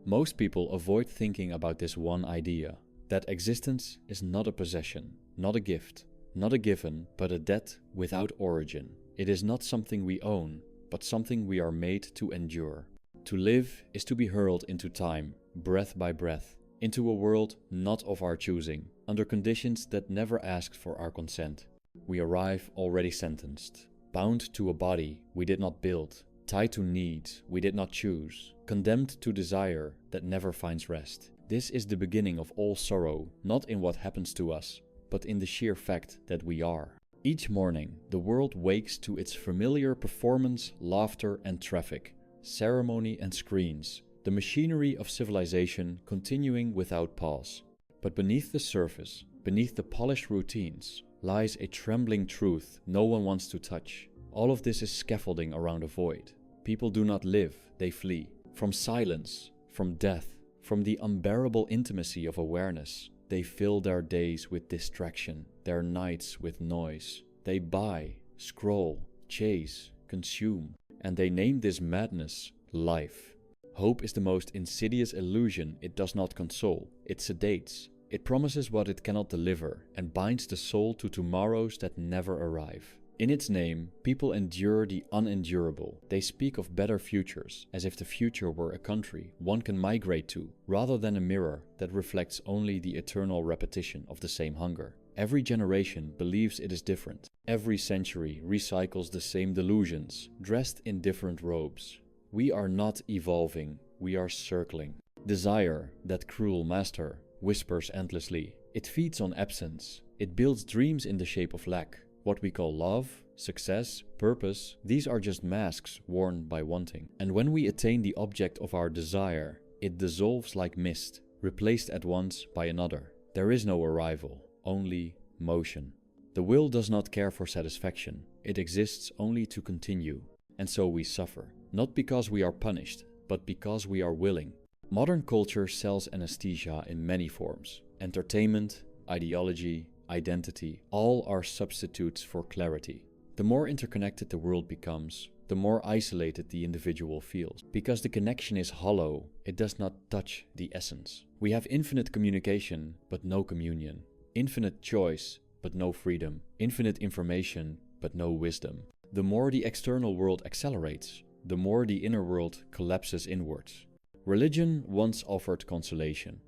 Most people avoid thinking about this one idea, that existence is not a possession, not a gift, not a given, but a debt without origin. It is not something we own, but something we are made to endure. To live is to be hurled into time, breath by breath, into a world not of our choosing, under conditions that never asked for our consent. We arrive already sentenced, bound to a body we did not build, tied to needs we did not choose, condemned to desire that never finds rest. This is the beginning of all sorrow, not in what happens to us, but in the sheer fact that we are. Each morning, the world wakes to its familiar performance, laughter and traffic, ceremony and screens, the machinery of civilization continuing without pause. But beneath the surface, beneath the polished routines, lies a trembling truth no one wants to touch. All of this is scaffolding around a void. People do not live, they flee. From silence, from death, from the unbearable intimacy of awareness. They fill their days with distraction, their nights with noise. They buy, scroll, chase, consume, and they name this madness life. Hope is the most insidious illusion. It does not console, it sedates. It promises what it cannot deliver and binds the soul to tomorrows that never arrive. In its name, people endure the unendurable. They speak of better futures, as if the future were a country one can migrate to, rather than a mirror that reflects only the eternal repetition of the same hunger. Every generation believes it is different. Every century recycles the same delusions, dressed in different robes. We are not evolving, we are circling. Desire, that cruel master, whispers endlessly. It feeds on absence. It builds dreams in the shape of lack. What we call love, success, purpose, these are just masks worn by wanting. And when we attain the object of our desire, it dissolves like mist, replaced at once by another. There is no arrival, only motion. The will does not care for satisfaction. It exists only to continue. And so we suffer, not because we are punished, but because we are willing. Modern culture sells anesthesia in many forms. Entertainment, ideology, identity, all are substitutes for clarity. The more interconnected the world becomes, the more isolated the individual feels. Because the connection is hollow, it does not touch the essence. We have infinite communication, but no communion. Infinite choice, but no freedom. Infinite information, but no wisdom. The more the external world accelerates, the more the inner world collapses inwards. Religion once offered consolation,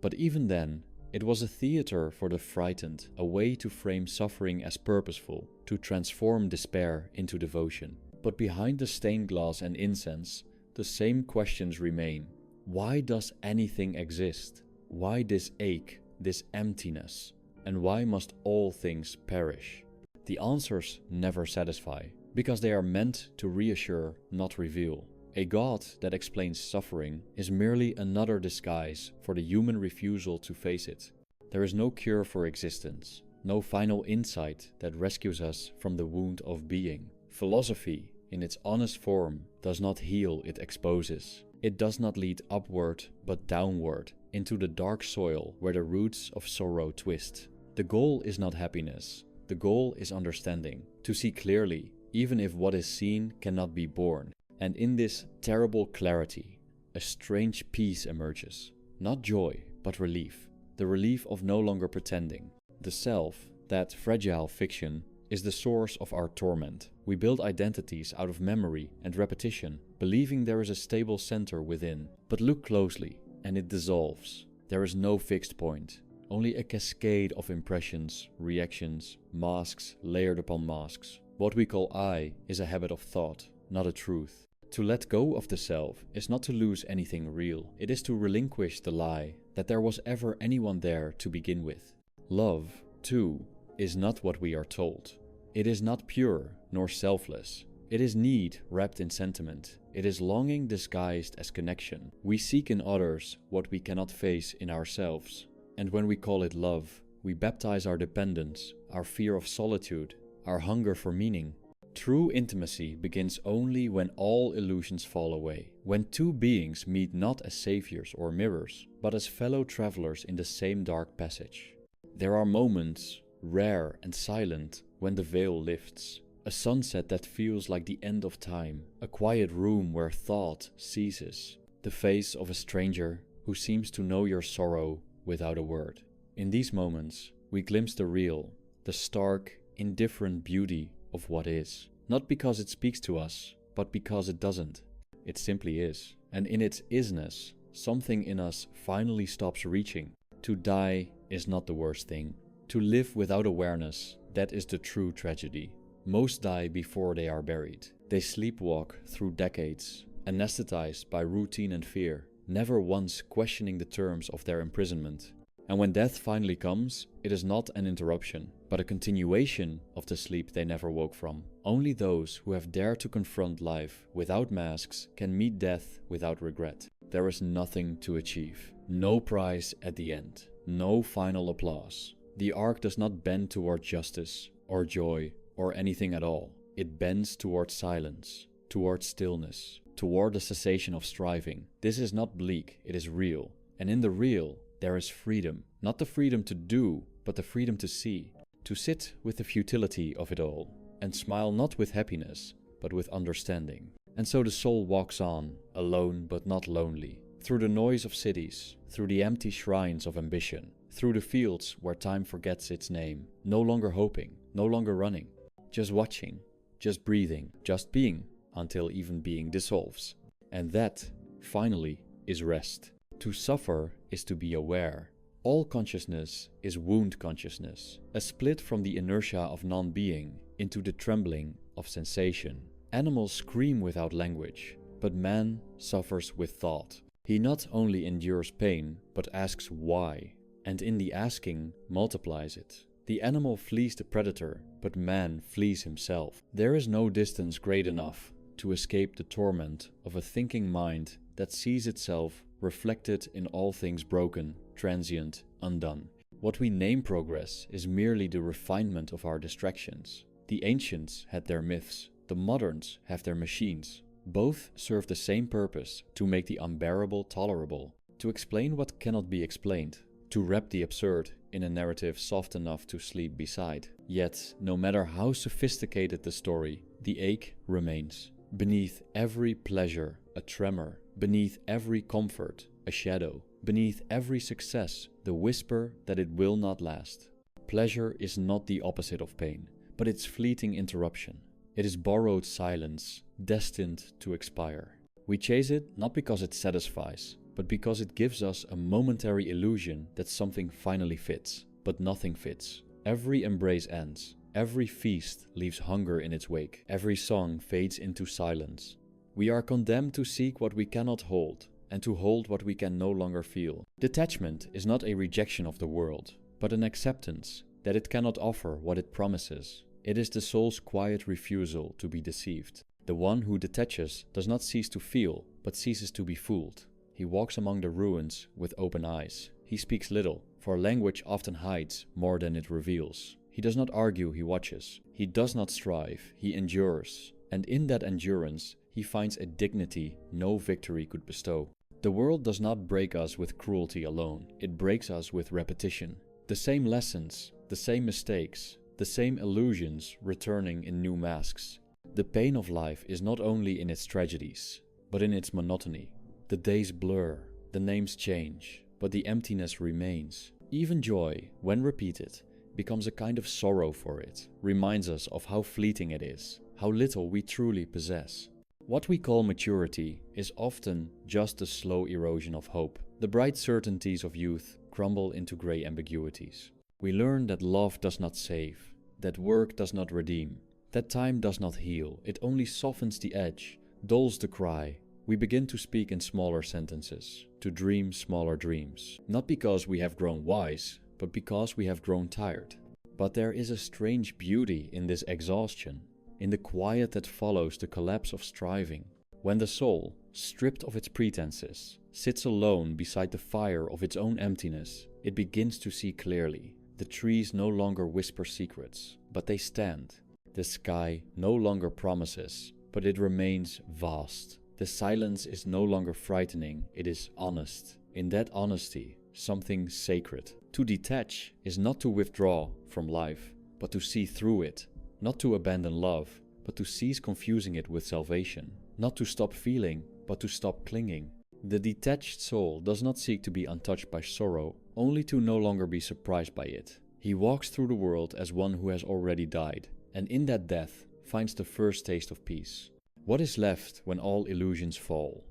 but even then, it was a theater for the frightened, a way to frame suffering as purposeful, to transform despair into devotion. But behind the stained glass and incense, the same questions remain. Why does anything exist? Why this ache, this emptiness? And why must all things perish? The answers never satisfy, because they are meant to reassure, not reveal. A God that explains suffering is merely another disguise for the human refusal to face it. There is no cure for existence, no final insight that rescues us from the wound of being. Philosophy, in its honest form, does not heal, it exposes. It does not lead upward, but downward, into the dark soil where the roots of sorrow twist. The goal is not happiness, the goal is understanding, to see clearly, even if what is seen cannot be borne. And in this terrible clarity, a strange peace emerges. Not joy, but relief. The relief of no longer pretending. The self, that fragile fiction, is the source of our torment. We build identities out of memory and repetition, believing there is a stable center within. But look closely, and it dissolves. There is no fixed point, only a cascade of impressions, reactions, masks layered upon masks. What we call I is a habit of thought, not a truth. To let go of the self is not to lose anything real. It is to relinquish the lie that there was ever anyone there to begin with. Love, too, is not what we are told. It is not pure nor selfless. It is need wrapped in sentiment. It is longing disguised as connection. We seek in others what we cannot face in ourselves. And when we call it love, we baptize our dependence, our fear of solitude, our hunger for meaning. True intimacy begins only when all illusions fall away, when two beings meet not as saviors or mirrors, but as fellow travelers in the same dark passage. There are moments, rare and silent, when the veil lifts. A sunset that feels like the end of time, a quiet room where thought ceases. the face of a stranger who seems to know your sorrow without a word. In these moments, we glimpse the real, the stark, indifferent beauty of what is. Not because it speaks to us, but because it doesn't. It simply is. And in its isness, something in us finally stops reaching. To die is not the worst thing. To live without awareness, that is the true tragedy. Most die before they are buried. They sleepwalk through decades, anesthetized by routine and fear, never once questioning the terms of their imprisonment. And when death finally comes, it is not an interruption, but a continuation of the sleep they never woke from. Only those who have dared to confront life without masks can meet death without regret. There is nothing to achieve, no prize at the end, no final applause. The arc does not bend toward justice or joy or anything at all. It bends toward silence, toward stillness, toward the cessation of striving. This is not bleak, it is real. And in the real, there is freedom. Not the freedom to do, but the freedom to see. To sit with the futility of it all, and smile not with happiness, but with understanding. And so the soul walks on, alone but not lonely, through the noise of cities, through the empty shrines of ambition, through the fields where time forgets its name, no longer hoping, no longer running, just watching, just breathing, just being, until even being dissolves. And that, finally, is rest. To suffer is to be aware. All consciousness is wound consciousness, a split from the inertia of non-being into the trembling of sensation. Animals scream without language, but man suffers with thought. He not only endures pain, but asks why, and in the asking multiplies it. The animal flees the predator, but man flees himself. There is no distance great enough to escape the torment of a thinking mind that sees itself reflected in all things broken, transient, undone. What we name progress is merely the refinement of our distractions. The ancients had their myths, the moderns have their machines. Both serve the same purpose: to make the unbearable tolerable, to explain what cannot be explained, to wrap the absurd in a narrative soft enough to sleep beside. Yet, no matter how sophisticated the story, the ache remains. Beneath every pleasure, a tremor. Beneath every comfort, a shadow. Beneath every success, the whisper that it will not last. Pleasure is not the opposite of pain, but its fleeting interruption. It is borrowed silence, destined to expire. We chase it not because it satisfies, but because it gives us a momentary illusion that something finally fits. But nothing fits. Every embrace ends. Every feast leaves hunger in its wake. Every song fades into silence. We are condemned to seek what we cannot hold, and to hold what we can no longer feel. Detachment is not a rejection of the world, but an acceptance that it cannot offer what it promises. It is the soul's quiet refusal to be deceived. The one who detaches does not cease to feel, but ceases to be fooled. He walks among the ruins with open eyes. He speaks little, for language often hides more than it reveals. He does not argue, he watches. He does not strive, he endures. And in that endurance, he finds a dignity no victory could bestow. The world does not break us with cruelty alone. It breaks us with repetition. The same lessons, the same mistakes, the same illusions returning in new masks. The pain of life is not only in its tragedies, but in its monotony. The days blur, the names change, but the emptiness remains. Even joy, when repeated, becomes a kind of sorrow for it, reminds us of how fleeting it is, how little we truly possess. What we call maturity is often just a slow erosion of hope. The bright certainties of youth crumble into grey ambiguities. We learn that love does not save, that work does not redeem, that time does not heal. It only softens the edge, dulls the cry. We begin to speak in smaller sentences, to dream smaller dreams. Not because we have grown wise, but because we have grown tired. But there is a strange beauty in this exhaustion, in the quiet that follows the collapse of striving. When the soul, stripped of its pretenses, sits alone beside the fire of its own emptiness, it begins to see clearly. The trees no longer whisper secrets, but they stand. The sky no longer promises, but it remains vast. The silence is no longer frightening, it is honest. In that honesty, something sacred. To detach is not to withdraw from life, but to see through it. Not to abandon love, but to cease confusing it with salvation. Not to stop feeling, but to stop clinging. The detached soul does not seek to be untouched by sorrow, only to no longer be surprised by it. He walks through the world as one who has already died, and in that death finds the first taste of peace. What is left when all illusions fall?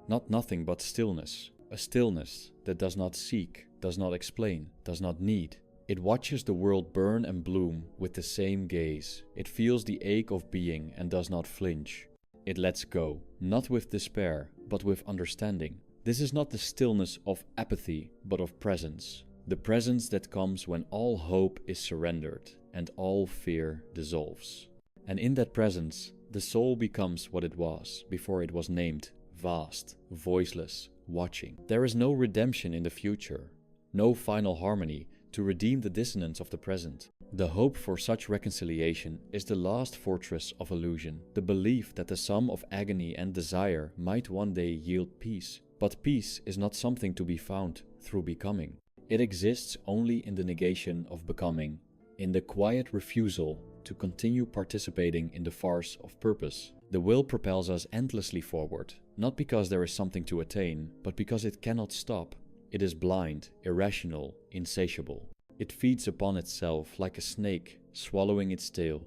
Not nothing but stillness, a stillness that does not seek, does not explain, does not need. It watches the world burn and bloom with the same gaze. It feels the ache of being and does not flinch. It lets go, not with despair, but with understanding. This is not the stillness of apathy, but of presence. The presence that comes when all hope is surrendered and all fear dissolves. And in that presence, the soul becomes what it was before it was named: vast, voiceless, watching. There is no redemption in the future, no final harmony to redeem the dissonance of the present. The hope for such reconciliation is the last fortress of illusion, the belief that the sum of agony and desire might one day yield peace. But peace is not something to be found through becoming. It exists only in the negation of becoming, in the quiet refusal to continue participating in the farce of purpose. The will propels us endlessly forward, not because there is something to attain, but because it cannot stop. It is blind, irrational, insatiable. It feeds upon itself like a snake, swallowing its tail,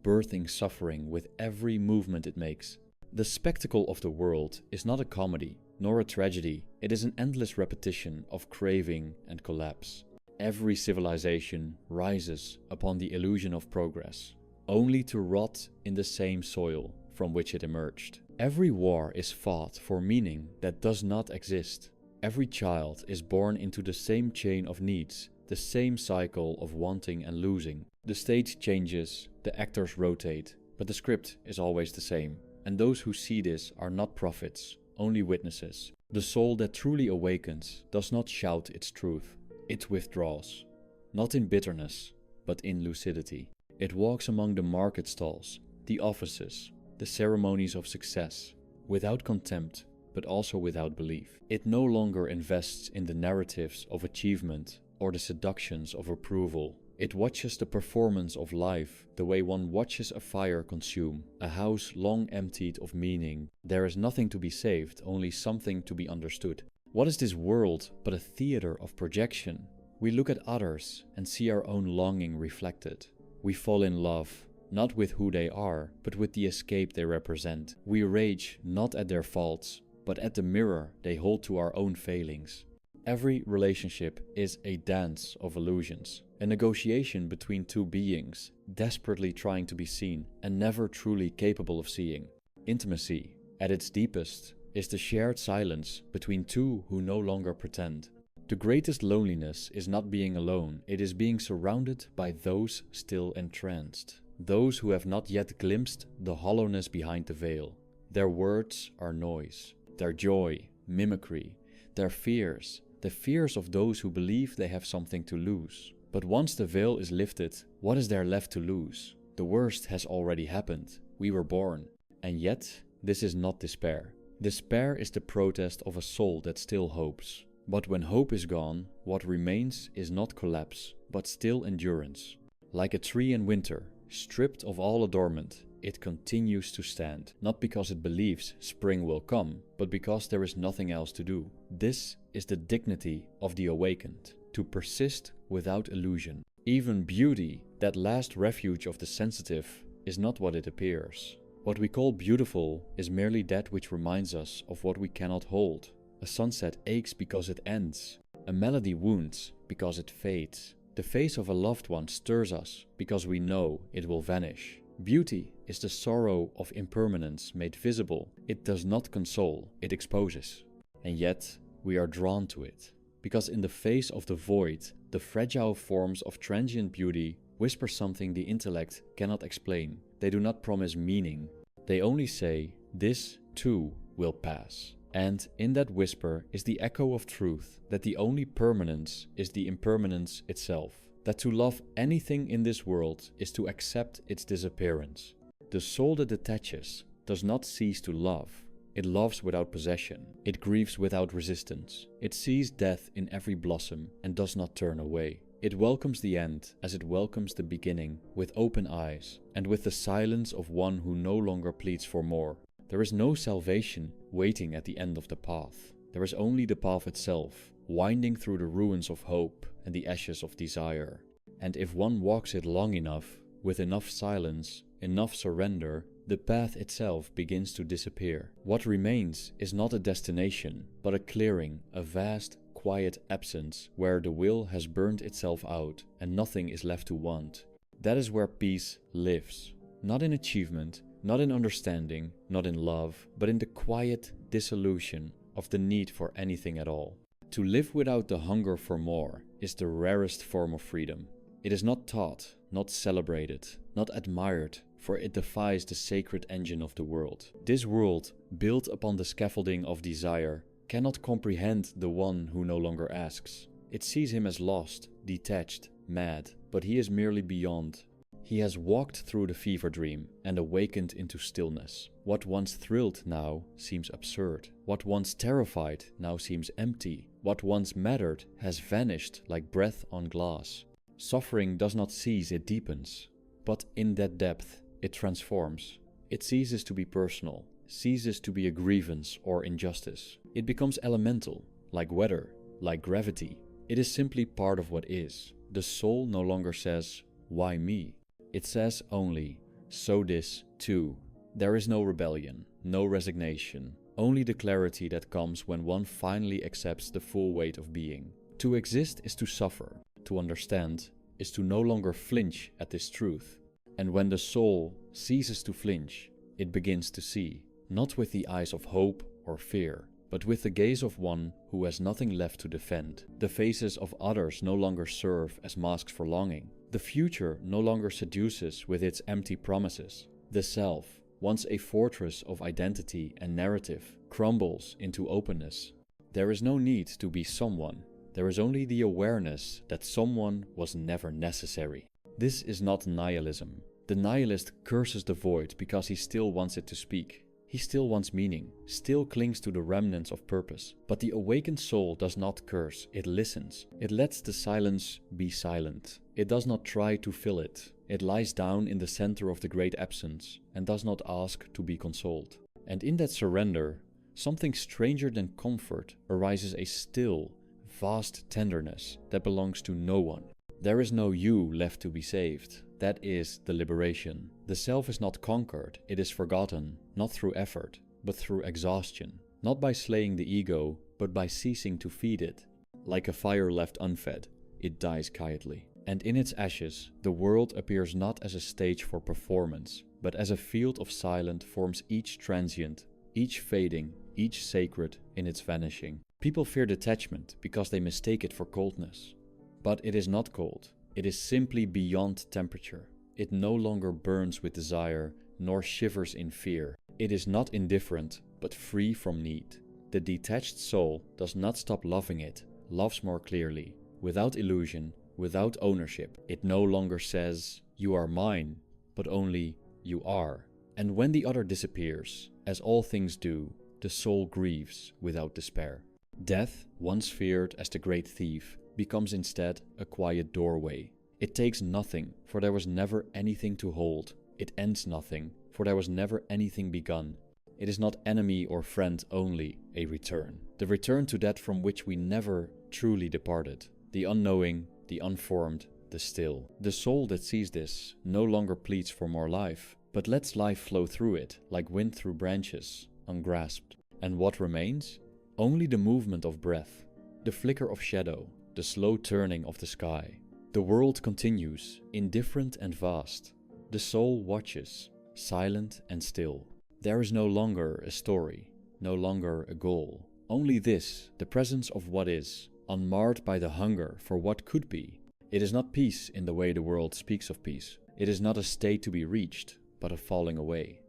birthing suffering with every movement it makes. The spectacle of the world is not a comedy, nor a tragedy. It is an endless repetition of craving and collapse. Every civilization rises upon the illusion of progress, only to rot in the same soil from which it emerged. Every war is fought for meaning that does not exist. Every child is born into the same chain of needs, the same cycle of wanting and losing. The stage changes, the actors rotate, but the script is always the same. And those who see this are not prophets, only witnesses. The soul that truly awakens does not shout its truth. It withdraws, not in bitterness, but in lucidity. It walks among the market stalls, the offices, the ceremonies of success, without contempt, but also without belief. It no longer invests in the narratives of achievement or the seductions of approval. It watches the performance of life the way one watches a fire consume, a house long emptied of meaning. There is nothing to be saved, only something to be understood. What is this world but a theater of projection? We look at others and see our own longing reflected. We fall in love, not with who they are, but with the escape they represent. We rage not at their faults, but at the mirror they hold to our own failings. Every relationship is a dance of illusions, a negotiation between two beings, desperately trying to be seen and never truly capable of seeing. Intimacy, at its deepest, is the shared silence between two who no longer pretend. The greatest loneliness is not being alone, it is being surrounded by those still entranced, those who have not yet glimpsed the hollowness behind the veil. Their words are noise, their joy, mimicry, their fears, the fears of those who believe they have something to lose. But once the veil is lifted, what is there left to lose? The worst has already happened. We were born. And yet, this is not despair. Despair is the protest of a soul that still hopes. But when hope is gone, what remains is not collapse, but still endurance. Like a tree in winter, stripped of all adornment, it continues to stand, not because it believes spring will come, but because there is nothing else to do. This is the dignity of the awakened, to persist without illusion. Even beauty, that last refuge of the sensitive, is not what it appears. What we call beautiful is merely that which reminds us of what we cannot hold. A sunset aches because it ends. A melody wounds because it fades. The face of a loved one stirs us because we know it will vanish. Beauty is the sorrow of impermanence made visible. It does not console, it exposes. And yet, we are drawn to it. Because in the face of the void, the fragile forms of transient beauty whisper something the intellect cannot explain. They do not promise meaning. They only say, this too will pass. And in that whisper is the echo of truth that the only permanence is the impermanence itself. That to love anything in this world is to accept its disappearance. The soul that detaches does not cease to love. It loves without possession. It grieves without resistance. It sees death in every blossom and does not turn away. It welcomes the end as it welcomes the beginning with open eyes and with the silence of one who no longer pleads for more. There is no salvation waiting at the end of the path. There is only the path itself, winding through the ruins of hope and the ashes of desire. And if one walks it long enough, with enough silence, enough surrender, the path itself begins to disappear. What remains is not a destination, but a clearing, a vast, quiet absence where the will has burned itself out and nothing is left to want. That is where peace lives. Not in achievement, not in understanding, not in love, but in the quiet dissolution of the need for anything at all. To live without the hunger for more is the rarest form of freedom. It is not taught, not celebrated, not admired, for it defies the sacred engine of the world. This world, built upon the scaffolding of desire, cannot comprehend the one who no longer asks. It sees him as lost, detached, mad, but he is merely beyond. He has walked through the fever dream and awakened into stillness. What once thrilled now seems absurd. What once terrified now seems empty. What once mattered has vanished like breath on glass. Suffering does not cease, it deepens. But in that depth, it transforms. It ceases to be personal, ceases to be a grievance or injustice. It becomes elemental, like weather, like gravity. It is simply part of what is. The soul no longer says, "Why me?" It says only, "So this, too." There is no rebellion, no resignation, only the clarity that comes when one finally accepts the full weight of being. To exist is to suffer. To understand is to no longer flinch at this truth. And when the soul ceases to flinch, it begins to see, not with the eyes of hope or fear, but with the gaze of one who has nothing left to defend. The faces of others no longer serve as masks for longing. The future no longer seduces with its empty promises. The self, once a fortress of identity and narrative, crumbles into openness. There is no need to be someone. There is only the awareness that someone was never necessary. This is not nihilism. The nihilist curses the void because he still wants it to speak. He still wants meaning, still clings to the remnants of purpose. But the awakened soul does not curse, it listens. It lets the silence be silent. It does not try to fill it. It lies down in the center of the great absence and does not ask to be consoled. And in that surrender, something stranger than comfort arises, a still, vast tenderness that belongs to no one. There is no you left to be saved. That is the liberation. The self is not conquered, it is forgotten, not through effort, but through exhaustion. Not by slaying the ego, but by ceasing to feed it. Like a fire left unfed, it dies quietly. And in its ashes, the world appears not as a stage for performance, but as a field of silent forms, each transient, each fading, each sacred in its vanishing. People fear detachment because they mistake it for coldness. But it is not cold. It is simply beyond temperature. It no longer burns with desire, nor shivers in fear. It is not indifferent, but free from need. The detached soul does not stop loving it, loves more clearly, without illusion, without ownership. It no longer says, "You are mine," but only, "You are." And when the other disappears, as all things do, the soul grieves without despair. Death, once feared as the great thief, becomes instead a quiet doorway. It takes nothing, for there was never anything to hold. It ends nothing, for there was never anything begun. It is not enemy or friend only, a return. The return to that from which we never truly departed. The unknowing, the unformed, the still. The soul that sees this no longer pleads for more life, but lets life flow through it, like wind through branches, ungrasped. And what remains? Only the movement of breath, the flicker of shadow, the slow turning of the sky. The world continues, indifferent and vast. The soul watches, silent and still. There is no longer a story, no longer a goal. Only this, the presence of what is, unmarred by the hunger for what could be. It is not peace in the way the world speaks of peace. It is not a state to be reached, but a falling away,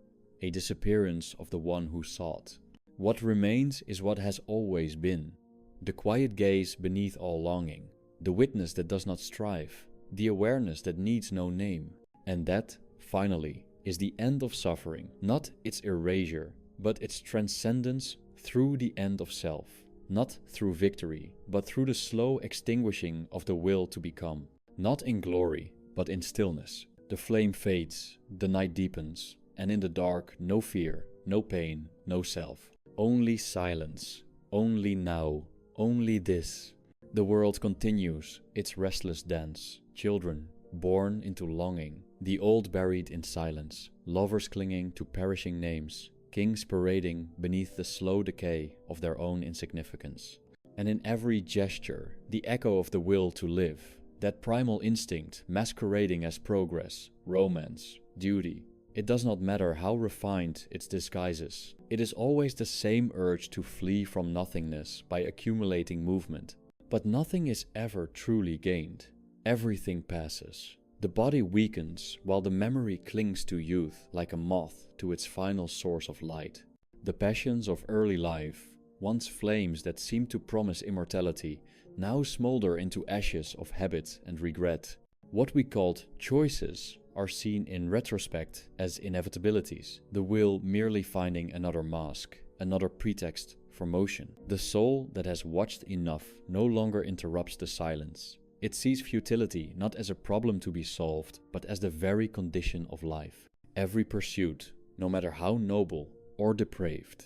a disappearance of the one who sought. What remains is what has always been. The quiet gaze beneath all longing, the witness that does not strive, the awareness that needs no name. And that, finally, is the end of suffering, not its erasure, but its transcendence through the end of self. Not through victory, but through the slow extinguishing of the will to become. Not in glory, but in stillness. The flame fades, the night deepens, and in the dark no fear, no pain, no self. Only silence. only now, only this. The world continues its restless dance, children born into longing, the old buried in silence, lovers clinging to perishing names, kings parading beneath the slow decay of their own insignificance. And in every gesture, the echo of the will to live, that primal instinct masquerading as progress, romance, duty. It does not matter how refined its disguises, it is always the same urge to flee from nothingness by accumulating movement. But nothing is ever truly gained. Everything passes. The body weakens while the memory clings to youth like a moth to its final source of light. The passions of early life, once flames that seemed to promise immortality, now smolder into ashes of habit and regret. What we called choices are seen in retrospect as inevitabilities, the will merely finding another mask, another pretext for motion. The soul that has watched enough no longer interrupts the silence. It sees futility not as a problem to be solved, but as the very condition of life. Every pursuit, no matter how noble or depraved,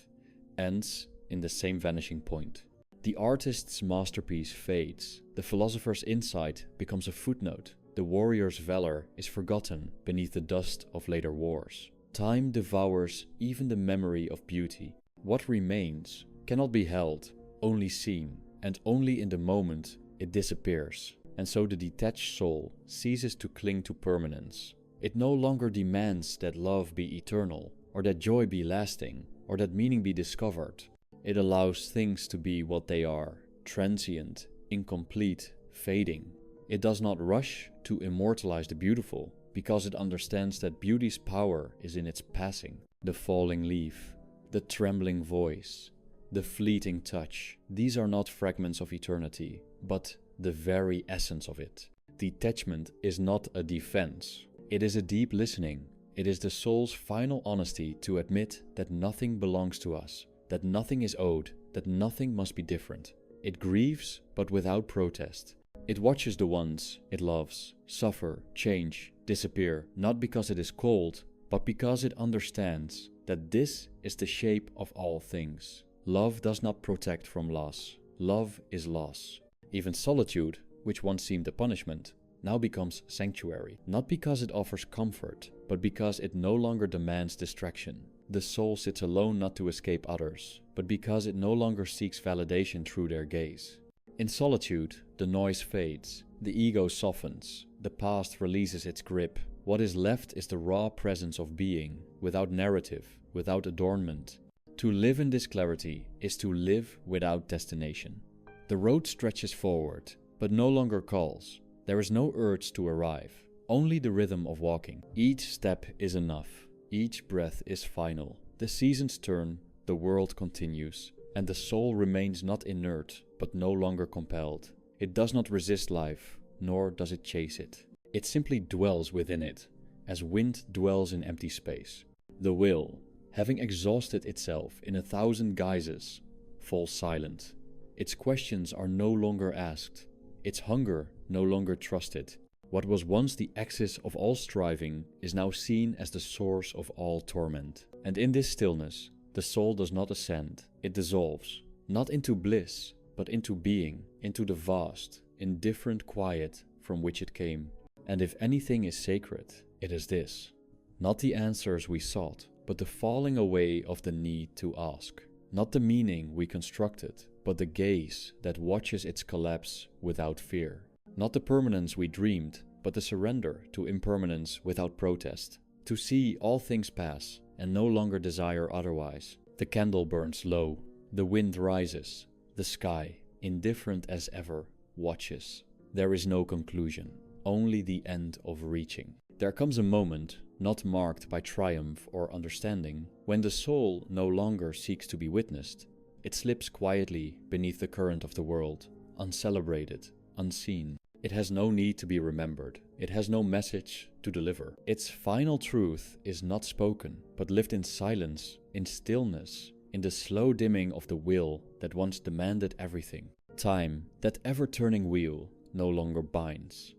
ends in the same vanishing point. The artist's masterpiece fades, the philosopher's insight becomes a footnote, the warrior's valor is forgotten beneath the dust of later wars. Time devours even the memory of beauty. What remains cannot be held, only seen, and only in the moment it disappears. And so the detached soul ceases to cling to permanence. It no longer demands that love be eternal, or that joy be lasting, or that meaning be discovered. It allows things to be what they are, transient, incomplete, fading. It does not rush to immortalize the beautiful, because it understands that beauty's power is in its passing. The falling leaf, the trembling voice, the fleeting touch. These are not fragments of eternity, but the very essence of it. Detachment is not a defense. It is a deep listening. It is the soul's final honesty to admit that nothing belongs to us, that nothing is owed, that nothing must be different. It grieves, but without protest. It watches the ones it loves suffer, change, disappear, not because it is cold, but because it understands that this is the shape of all things. Love does not protect from loss. Love is loss. Even solitude, which once seemed a punishment, now becomes sanctuary, not because it offers comfort, but because it no longer demands distraction. The soul sits alone not to escape others, but because it no longer seeks validation through their gaze. In solitude, the noise fades, the ego softens, the past releases its grip. What is left is the raw presence of being, without narrative, without adornment. To live in this clarity is to live without destination. The road stretches forward, but no longer calls. There is no urge to arrive, only the rhythm of walking. Each step is enough, each breath is final. The seasons turn, the world continues, and the soul remains not inert, but no longer compelled. It does not resist life, nor does it chase it. It simply dwells within it, as wind dwells in empty space. The will, having exhausted itself in 1,000 guises, falls silent. Its questions are no longer asked, its hunger no longer trusted. What was once the axis of all striving is now seen as the source of all torment. And in this stillness, the soul does not ascend, it dissolves, not into bliss, but into being, into the vast, indifferent quiet from which it came. And if anything is sacred, it is this. Not the answers we sought, but the falling away of the need to ask. Not the meaning we constructed, but the gaze that watches its collapse without fear. Not the permanence we dreamed, but the surrender to impermanence without protest. To see all things pass and no longer desire otherwise. The candle burns low, the wind rises, the sky, indifferent as ever, watches. There is no conclusion, only the end of reaching. There comes a moment, not marked by triumph or understanding, when the soul no longer seeks to be witnessed. It slips quietly beneath the current of the world, uncelebrated, unseen. It has no need to be remembered. It has no message to deliver. Its final truth is not spoken, but lived in silence, in stillness, in the slow dimming of the will that once demanded everything. Time, that ever-turning wheel, no longer binds.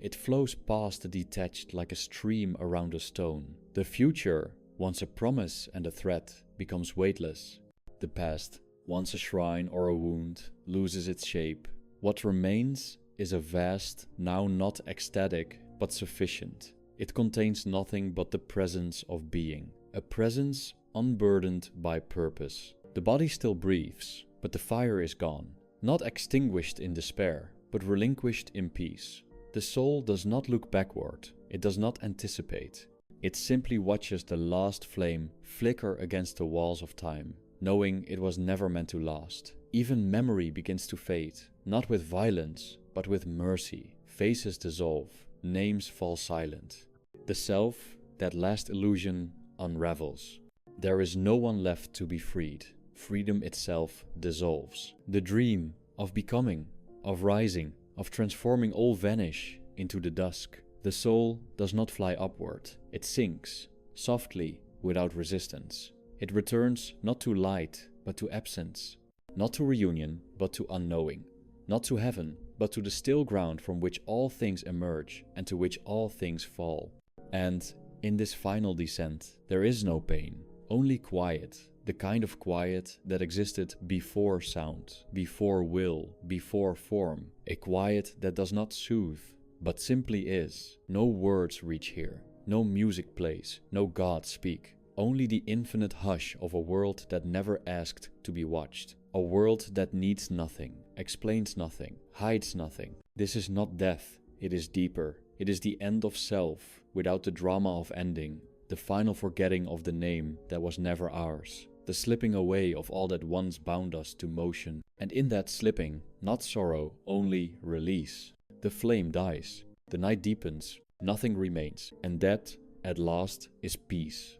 It flows past the detached like a stream around a stone. The future, once a promise and a threat, becomes weightless. The past, Once a shrine or a wound loses its shape, what remains is a vast, now not ecstatic, but sufficient. It contains nothing but the presence of being, a presence unburdened by purpose. The body still breathes, but the fire is gone, not extinguished in despair, but relinquished in peace. The soul does not look backward, it does not anticipate. It simply watches the last flame flicker against the walls of time, knowing it was never meant to last. Even memory begins to fade, not with violence, but with mercy. Faces dissolve, names fall silent. The self, that last illusion, unravels. There is no one left to be freed. Freedom itself dissolves. The dream of becoming, of rising, of transforming all vanish into the dusk. The soul does not fly upward. It sinks, softly, without resistance. It returns not to light, but to absence. Not to reunion, but to unknowing. Not to heaven, but to the still ground from which all things emerge and to which all things fall. And in this final descent, there is no pain, only quiet, the kind of quiet that existed before sound, before will, before form, a quiet that does not soothe, but simply is. No words reach here, no music plays, no gods speak, only the infinite hush of a world that never asked to be watched. A world that needs nothing, explains nothing, hides nothing. This is not death, it is deeper. It is the end of self, without the drama of ending, the final forgetting of the name that was never ours, the slipping away of all that once bound us to motion. And in that slipping, not sorrow, only release. The flame dies, the night deepens, nothing remains, and that, at last, is peace.